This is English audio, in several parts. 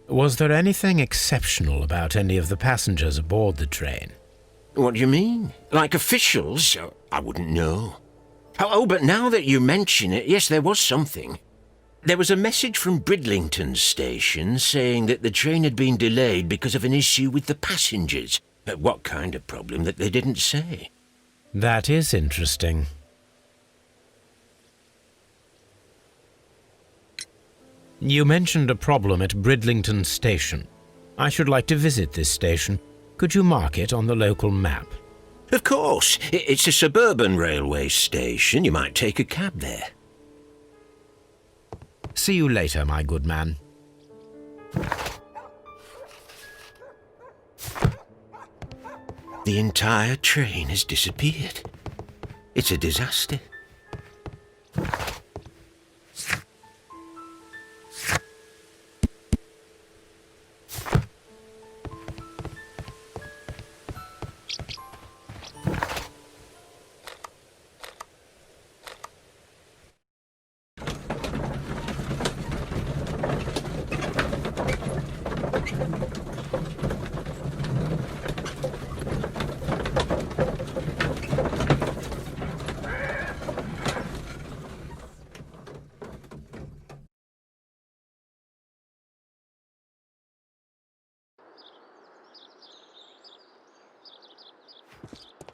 Was there anything exceptional about any of the passengers aboard the train? What do you mean? Like officials? I wouldn't know. Oh, but now that you mention it, yes, there was something. There was a message from Bridlington station saying that the train had been delayed because of an issue with the passengers. But what kind of problem that they didn't say? That is interesting. You mentioned a problem at Bridlington station. I should like to visit this station. Could you mark it on the local map? Of course. It's a suburban railway station. You might take a cab there. See you later, my good man. The entire train has disappeared. It's a disaster.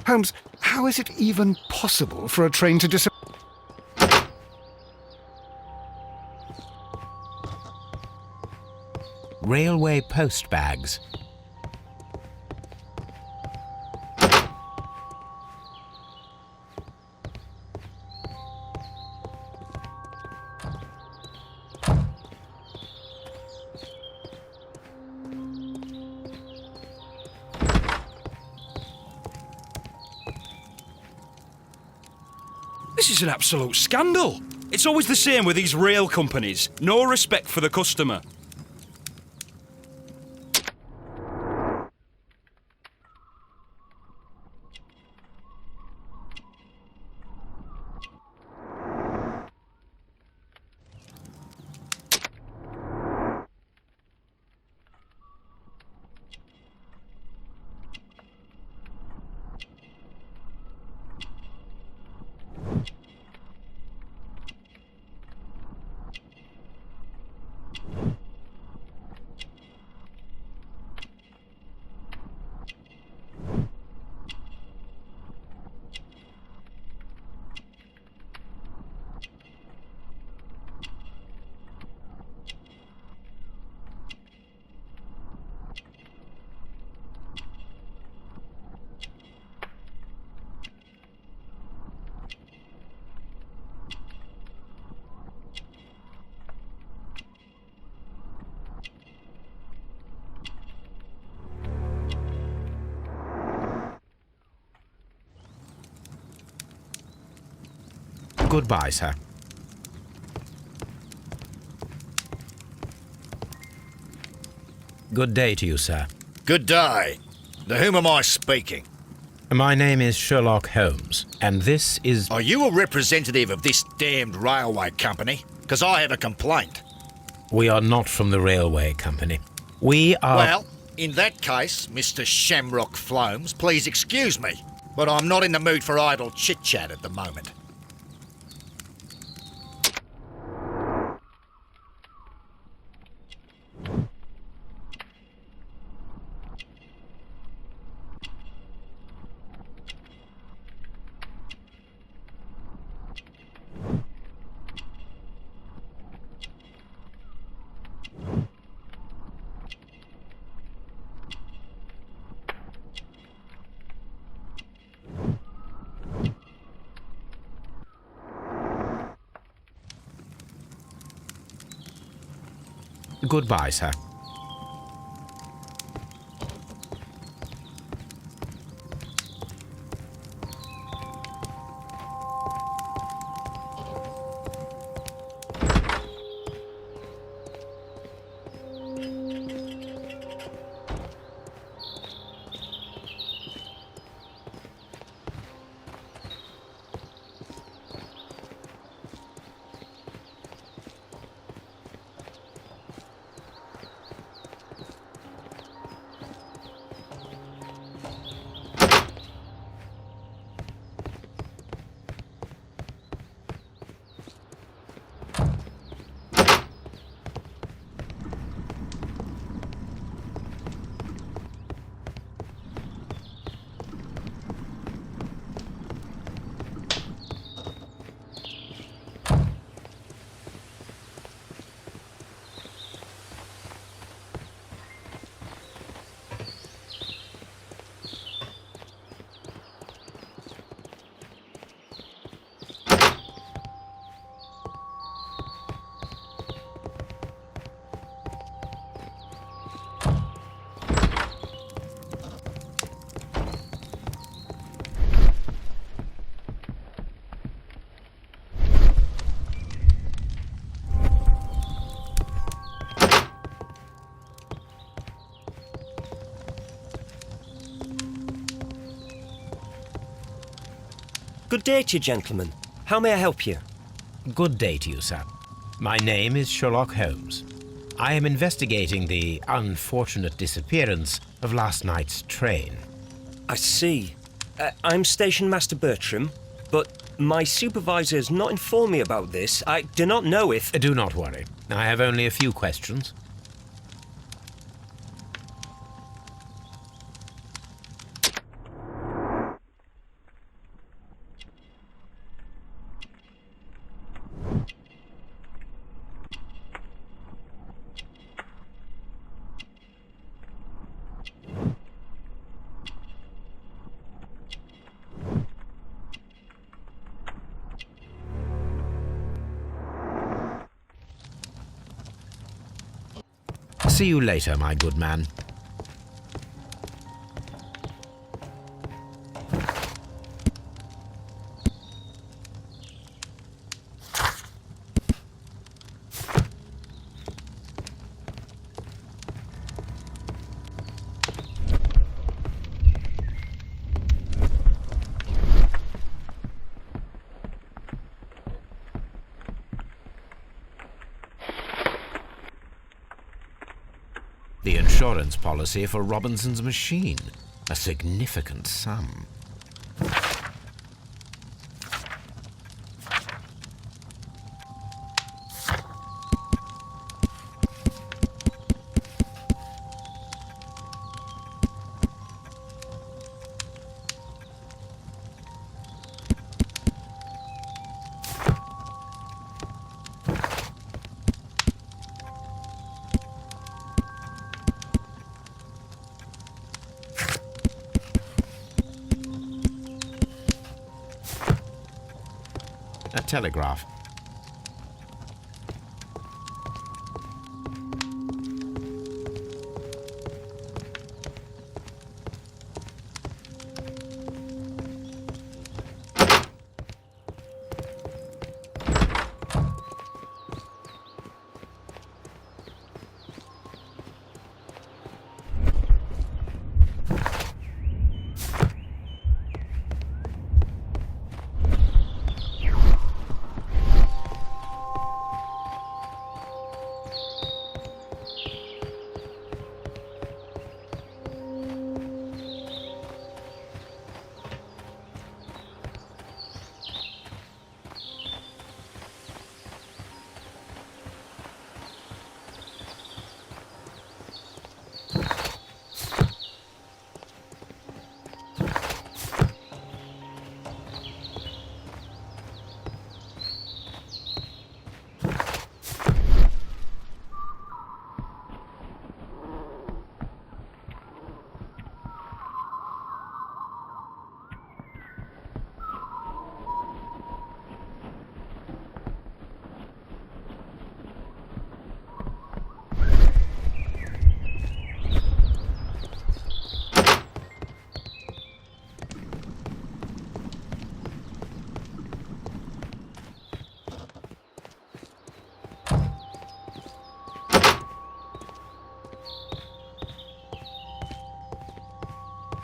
Holmes, how is it even possible for a train to disappear? Railway post bags. This is an absolute scandal. It's always the same with these rail companies. No respect for the customer. Goodbye, sir. Good day to you, sir. Good day. To whom am I speaking? My name is Sherlock Holmes, and this is... Are you a representative of this damned railway company? Because I have a complaint. We are not from the railway company. We are... Well, in that case, Mr. Shamrock Flomes, please excuse me, but I'm not in the mood for idle chit-chat at the moment. Goodbye, sir. Good day to you, gentlemen. How may I help you? Good day to you, sir. My name is Sherlock Holmes. I am investigating the unfortunate disappearance of last night's train. I see. I'm Station Master Bertram, but my supervisor has not informed me about this. I do not know if... Do not worry. I have only a few questions. See you later, my good man. The insurance policy for Robinson's machine. A significant sum. A telegraph.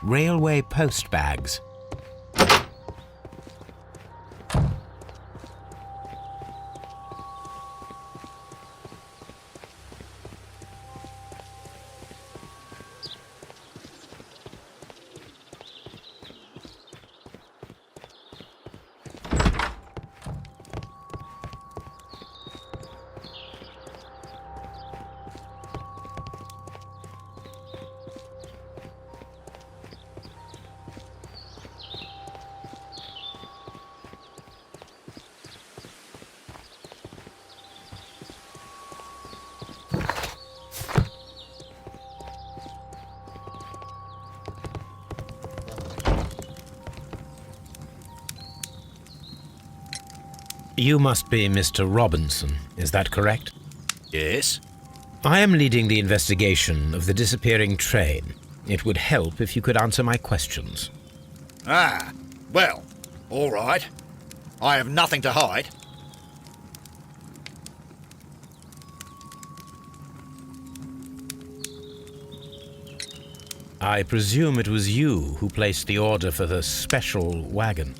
Railway post bags. You must be Mr. Robinson, is that correct? Yes? I am leading the investigation of the disappearing train. It would help if you could answer my questions. Ah, well, all right. I have nothing to hide. I presume it was you who placed the order for the special wagon.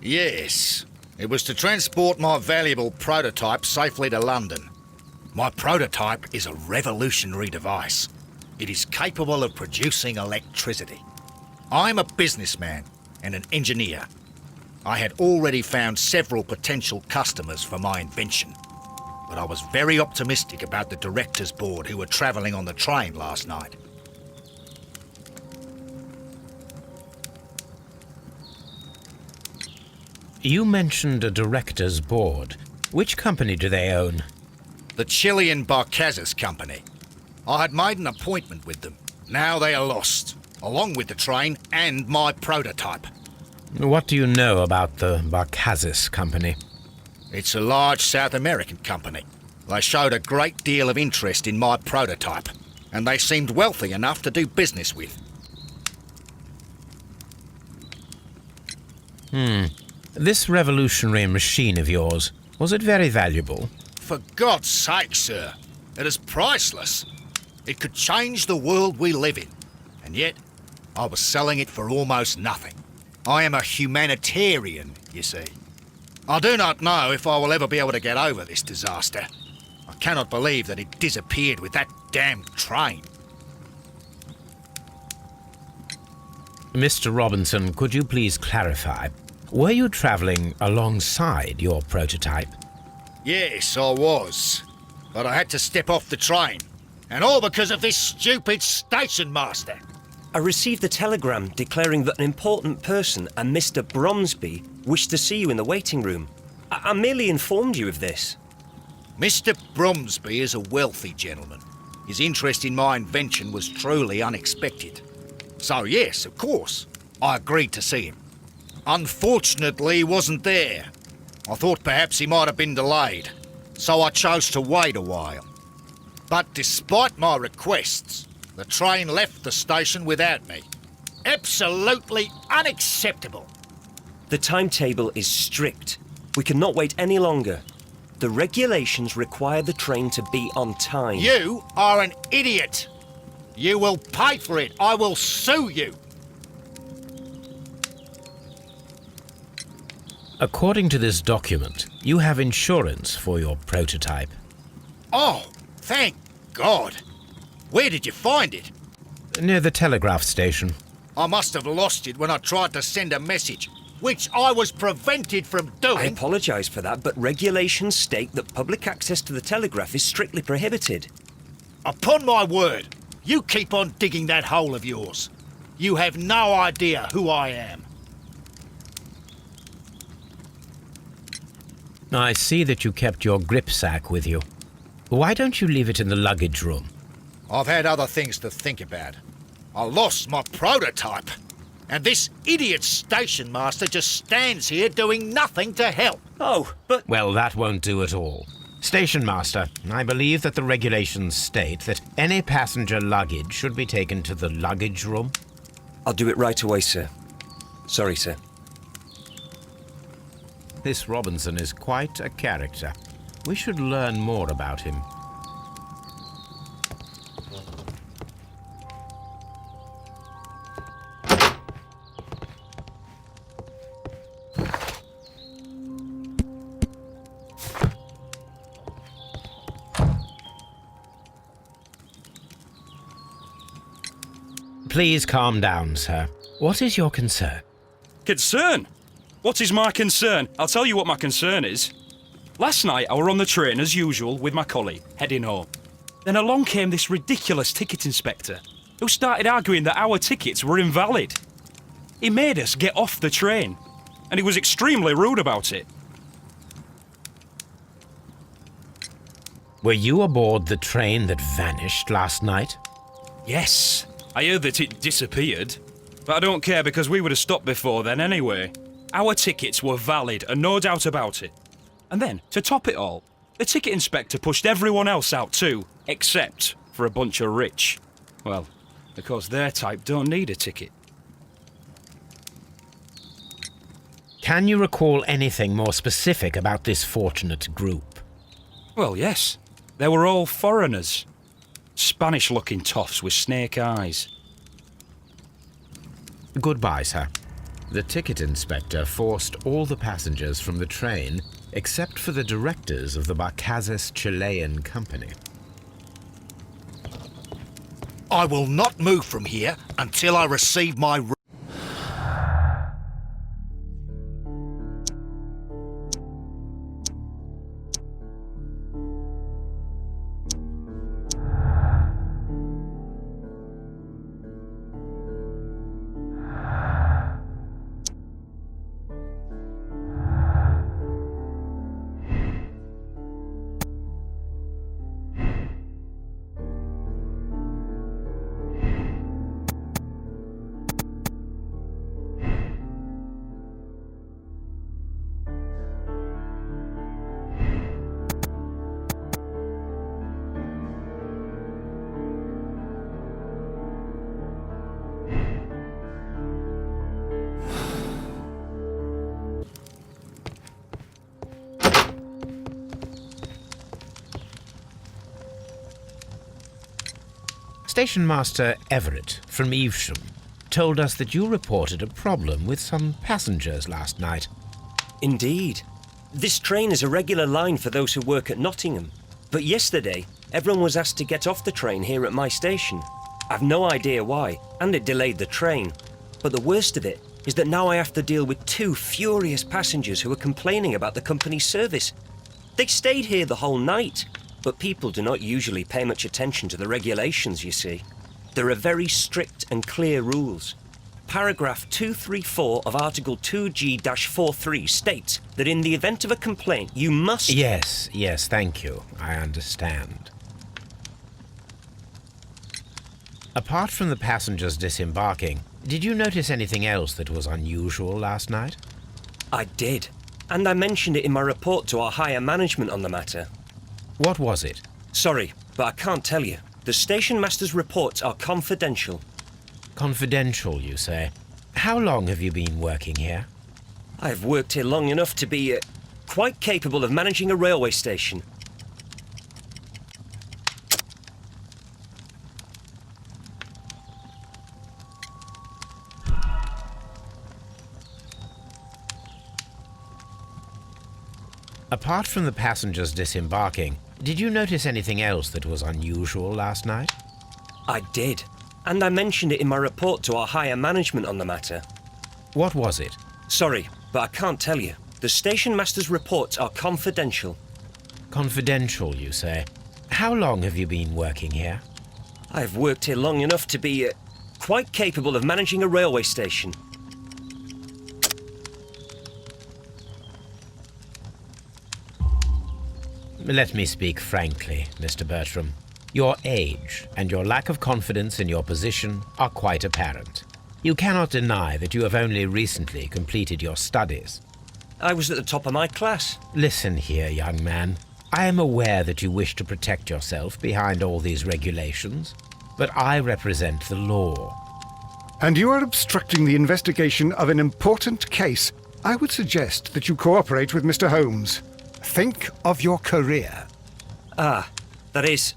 Yes. It was to transport my valuable prototype safely to London. My prototype is a revolutionary device. It is capable of producing electricity. I'm a businessman and an engineer. I had already found several potential customers for my invention, but I was very optimistic about the directors' board who were travelling on the train last night. You mentioned a director's board. Which company do they own? The Chilean Barcazes Company. I had made an appointment with them. Now they are lost, along with the train and my prototype. What do you know about the Barcazes Company? It's a large South American company. They showed a great deal of interest in my prototype, and they seemed wealthy enough to do business with. This revolutionary machine of yours, was it very valuable? For God's sake, sir, it is priceless. It could change the world we live in, and yet I was selling it for almost nothing. I am a humanitarian, you see. I do not know if I will ever be able to get over this disaster. I cannot believe that it disappeared with that damned train. Mr. Robinson, could you please clarify? Were you travelling alongside your prototype? Yes, I was. But I had to step off the train. And all because of this stupid station master. I received a telegram declaring that an important person, a Mr. Bromsby, wished to see you in the waiting room. I merely informed you of this. Mr. Bromsby is a wealthy gentleman. His interest in my invention was truly unexpected. So yes, of course, I agreed to see him. Unfortunately, he wasn't there. I thought perhaps he might have been delayed, so I chose to wait a while. But despite my requests, the train left the station without me. Absolutely unacceptable. The timetable is strict. We cannot wait any longer. The regulations require the train to be on time. You are an idiot. You will pay for it. I will sue you. According to this document, you have insurance for your prototype. Oh, thank God. Where did you find it? Near the telegraph station. I must have lost it when I tried to send a message, which I was prevented from I doing. apologise for that, but regulations state that public access to the telegraph is strictly prohibited. Upon my word, you keep on digging that hole of yours. You have no idea who I am. I see that you kept your gripsack with you. Why don't you leave it in the luggage room? I've had other things to think about. I lost my prototype, and this idiot station master just stands here doing nothing to help. Oh, but... Well, that won't do at all. Station master, I believe that the regulations state that any passenger luggage should be taken to the luggage room. I'll do it right away, sir. Sorry, sir. This Robinson is quite a character. We should learn more about him. Please calm down, sir. What is your concern? Concern? What is my concern? I'll tell you what my concern is. Last night I were on the train as usual with my colleague, heading home. Then along came this ridiculous ticket inspector, who started arguing that our tickets were invalid. He made us get off the train, and he was extremely rude about it. Were you aboard the train that vanished last night? Yes, I heard that it disappeared, but I don't care because we would have stopped before then anyway. Our tickets were valid and no doubt about it. And then, to top it all, the ticket inspector pushed everyone else out too, except for a bunch of rich. Well, because their type don't need a ticket. Can you recall anything more specific about this fortunate group? Well, yes. They were all foreigners. Spanish-looking toffs with snake eyes. Goodbye, sir. The ticket inspector forced all the passengers from the train except for the directors of the Barcazes Chilean company. I will not move from here until I receive my... Station Master Everett from Evesham told us that you reported a problem with some passengers last night. Indeed. This train is a regular line for those who work at Nottingham. But yesterday, everyone was asked to get off the train here at my station. I've no idea why, and it delayed the train. But the worst of it is that now I have to deal with two furious passengers who are complaining about the company's service. They stayed here the whole night, but people do not usually pay much attention to the regulations, you see. There are very strict and clear rules. Paragraph 234 of Article 2G-43 states that in the event of a complaint, you must... Yes, thank you. I understand. Apart from the passengers disembarking, did you notice anything else that was unusual last night? I did, and I mentioned it in my report to our higher management on the matter. What was it? Sorry, but I can't tell you. The station master's reports are confidential. Confidential, you say? How long have you been working here? I've worked here long enough to be quite capable of managing a railway station. Apart from the passengers disembarking, did you notice anything else that was unusual last night? I did, and I mentioned it in my report to our higher management on the matter. What was it? Sorry, but I can't tell you. The station master's reports are confidential. Confidential, you say? How long have you been working here? I've worked here long enough to be quite capable of managing a railway station. Let me speak frankly, Mr. Bertram. Your age and your lack of confidence in your position are quite apparent. You cannot deny that you have only recently completed your studies. I was at the top of my class. Listen here, young man. I am aware that you wish to protect yourself behind all these regulations, but I represent the law. And you are obstructing the investigation of an important case. I would suggest that you cooperate with Mr. Holmes. Think of your career. Ah, that is...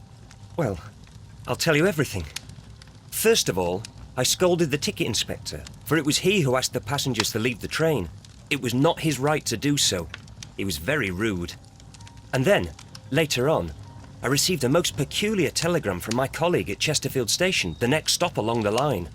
Well, I'll tell you everything. First of all, I scolded the ticket inspector, for it was he who asked the passengers to leave the train. It was not his right to do so. He was very rude. And then, later on, I received a most peculiar telegram from my colleague at Chesterfield Station, the next stop along the line.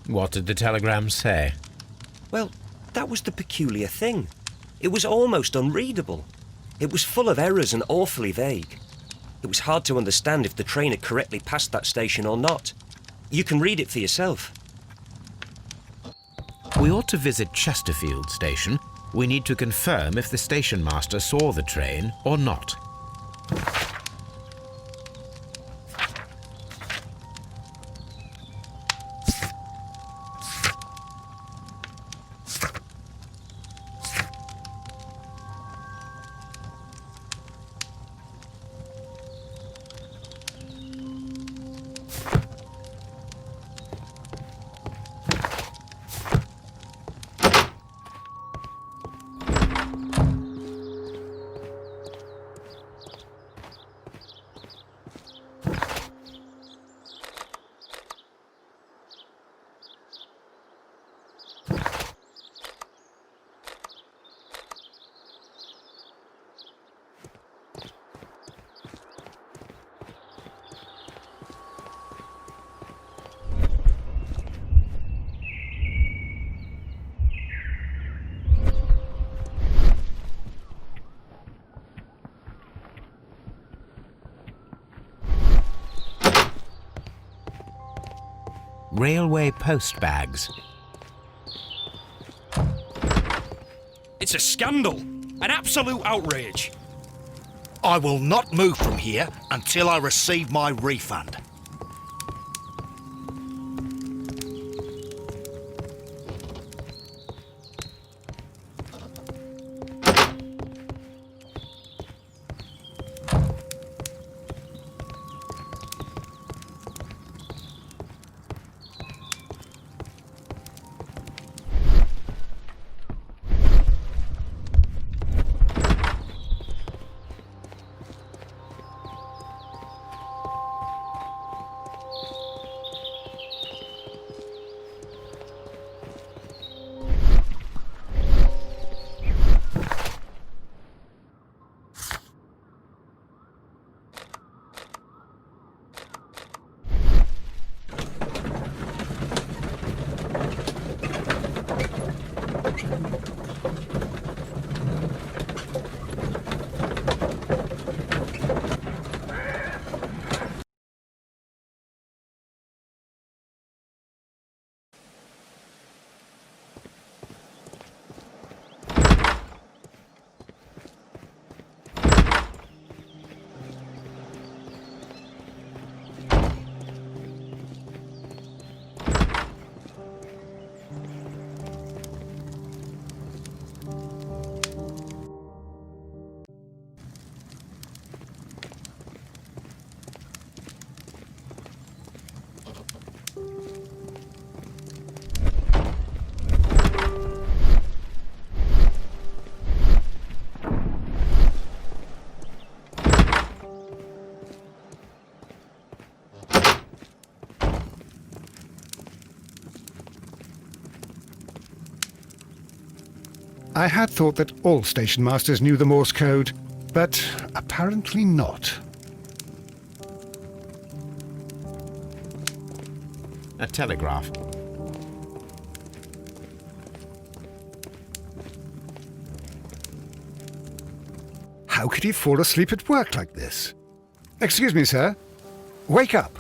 What did the telegram say? Well, that was the peculiar thing. It was almost unreadable. It was full of errors and awfully vague. It was hard to understand if the train had correctly passed that station or not. You can read it for yourself. We ought to visit Chesterfield Station. We need to confirm if the station master saw the train or not. Railway post bags. It's a scandal. An absolute outrage. I will not move from here until I receive my refund. I had thought that all station masters knew the Morse code, but apparently not. A telegraph. How could he fall asleep at work like this? Excuse me, sir. Wake up.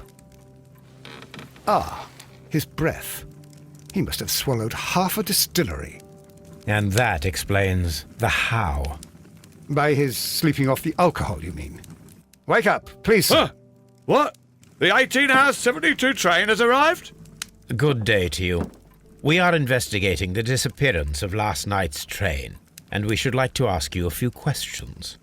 Ah, his breath. He must have swallowed half a distillery. And that explains the how. By his sleeping off the alcohol, you mean? Wake up, please, sir. Huh? What? The 18-hour 72 train has arrived? Good day to you. We are investigating the disappearance of last night's train, and we should like to ask you a few questions.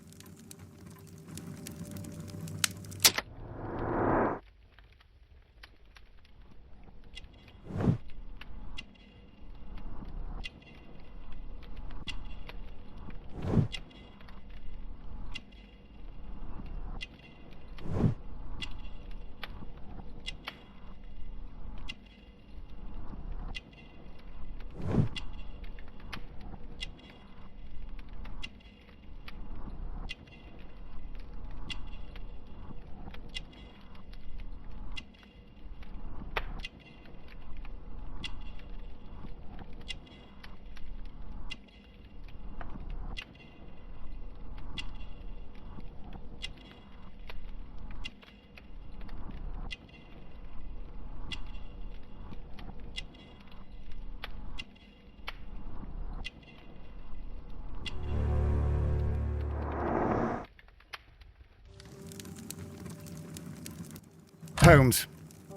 Holmes,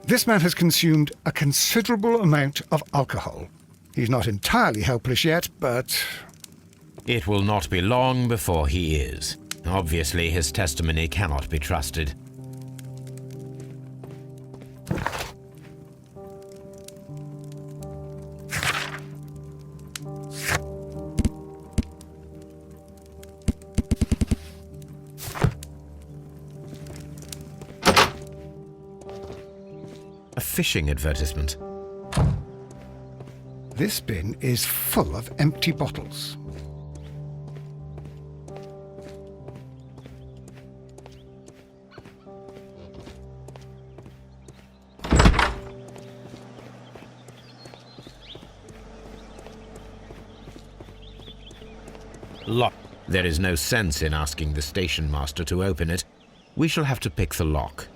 this man has consumed a considerable amount of alcohol. He's not entirely helpless yet, but... It will not be long before he is. Obviously, his testimony cannot be trusted. A fishing advertisement. This bin is full of empty bottles. Lock. There is no sense in asking the station master to open it. We shall have to pick the lock.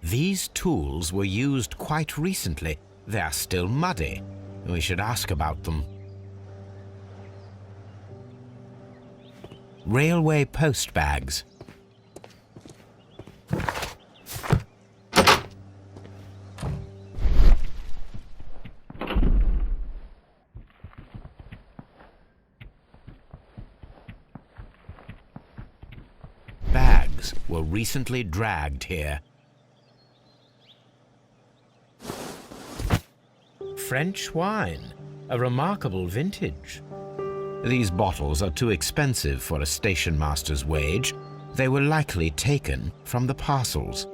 These tools were used quite recently. They are still muddy. We should ask about them. Railway post bags. Bags were recently dragged here. French wine, a remarkable vintage. These bottles are too expensive for a station master's wage. They were likely taken from the parcels.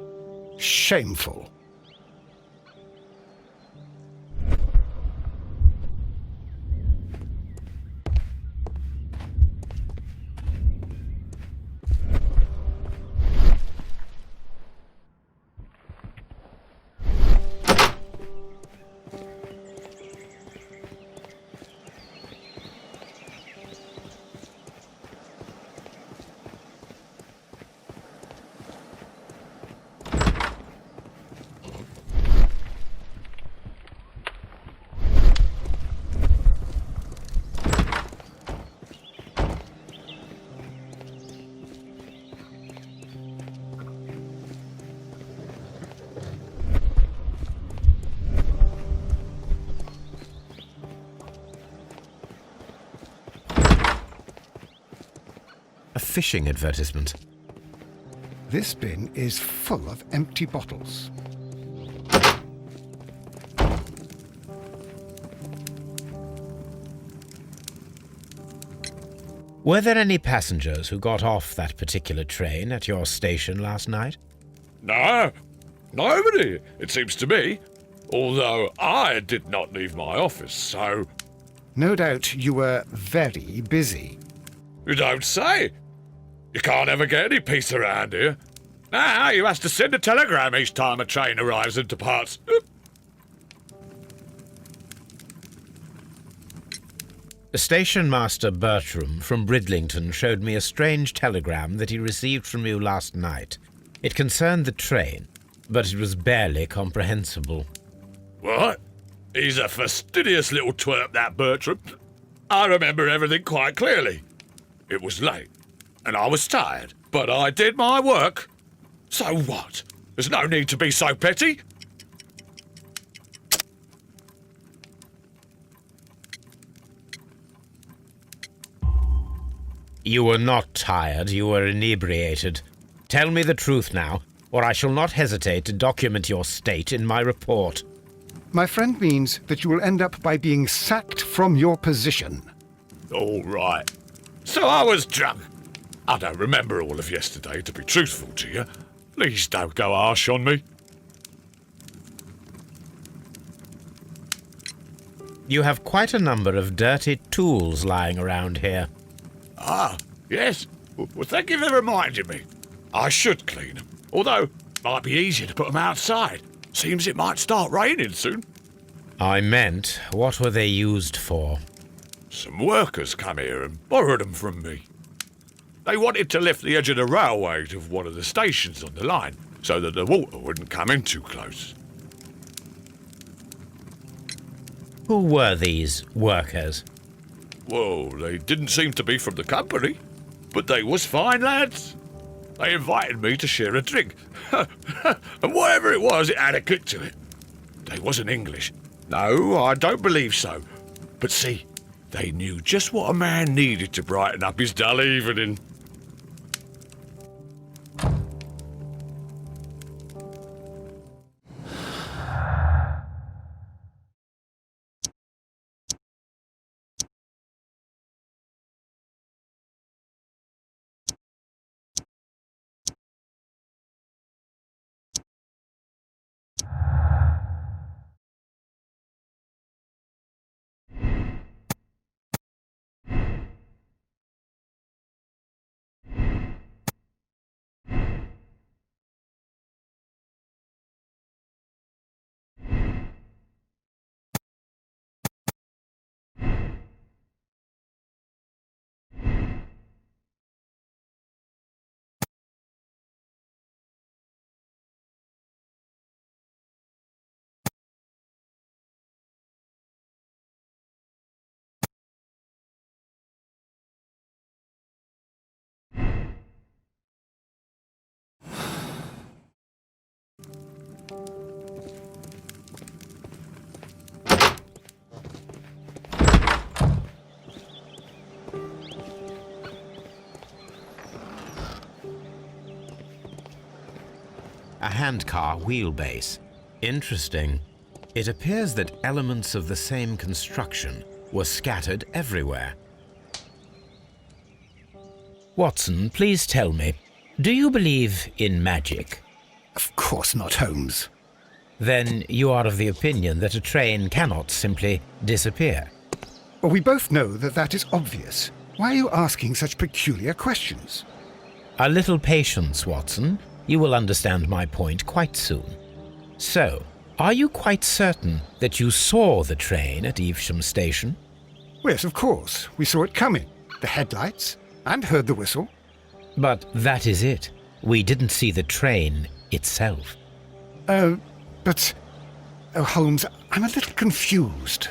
Shameful. A fishing advertisement. This bin is full of empty bottles. Were there any passengers who got off that particular train at your station last night? No, nobody, it seems to me. Although I did not leave my office, so... No doubt you were very busy. You don't say. You can't ever get any peace around here. Now you have to send a telegram each time a train arrives and departs. Station Master Bertram from Bridlington showed me a strange telegram that he received from you last night. It concerned the train, but it was barely comprehensible. What? He's a fastidious little twerp, that Bertram. I remember everything quite clearly. It was late, and I was tired, but I did my work. So what? There's no need to be so petty. You were not tired, you were inebriated. Tell me the truth now, or I shall not hesitate to document your state in my report. My friend means that you will end up by being sacked from your position. All right. So I was drunk. I don't remember all of yesterday, to be truthful to you. Please don't go harsh on me. You have quite a number of dirty tools lying around here. Ah, yes. Well, thank you for reminding me. I should clean them. Although, it might be easier to put them outside. Seems it might start raining soon. I meant, what were they used for? Some workers come here and borrowed them from me. They wanted to lift the edge of the railway to one of the stations on the line, so that the water wouldn't come in too close. Who were these workers? Well, they didn't seem to be from the company, but they was fine lads. They invited me to share a drink. And whatever it was, it had a kick to it. They wasn't English. No, I don't believe so. But see, they knew just what a man needed to brighten up his dull evening. a handcar wheelbase. Interesting. It appears that elements of the same construction were scattered everywhere. Watson, please tell me, do you believe in magic? Of course not, Holmes. Then you are of the opinion that a train cannot simply disappear. Well, we both know that that is obvious. Why are you asking such peculiar questions? A little patience, Watson. You will understand my point quite soon. So, are you quite certain that you saw the train at Evesham Station? Yes, of course. We saw it coming. The headlights, and heard the whistle. But that is it. We didn't see the train itself. But... Oh, Holmes, I'm a little confused.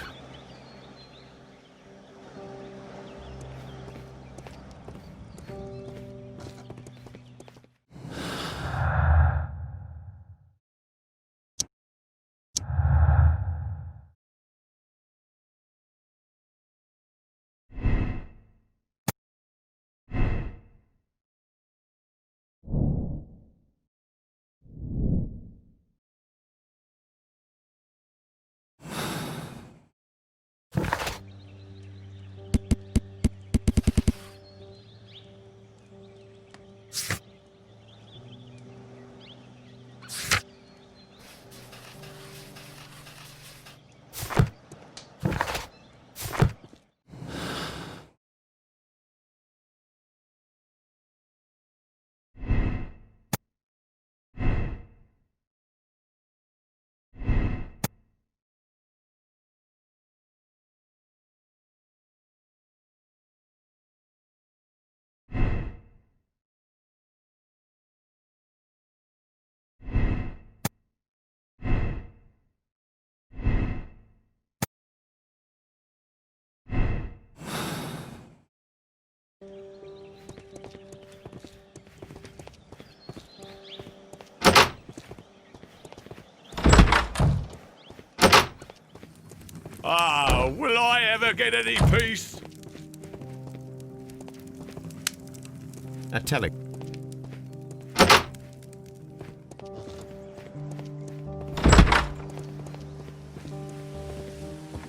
Ah, will I ever get any peace? A tele...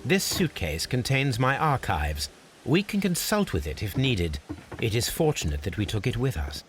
This suitcase contains my archives. We can consult with it if needed. It is fortunate that we took it with us.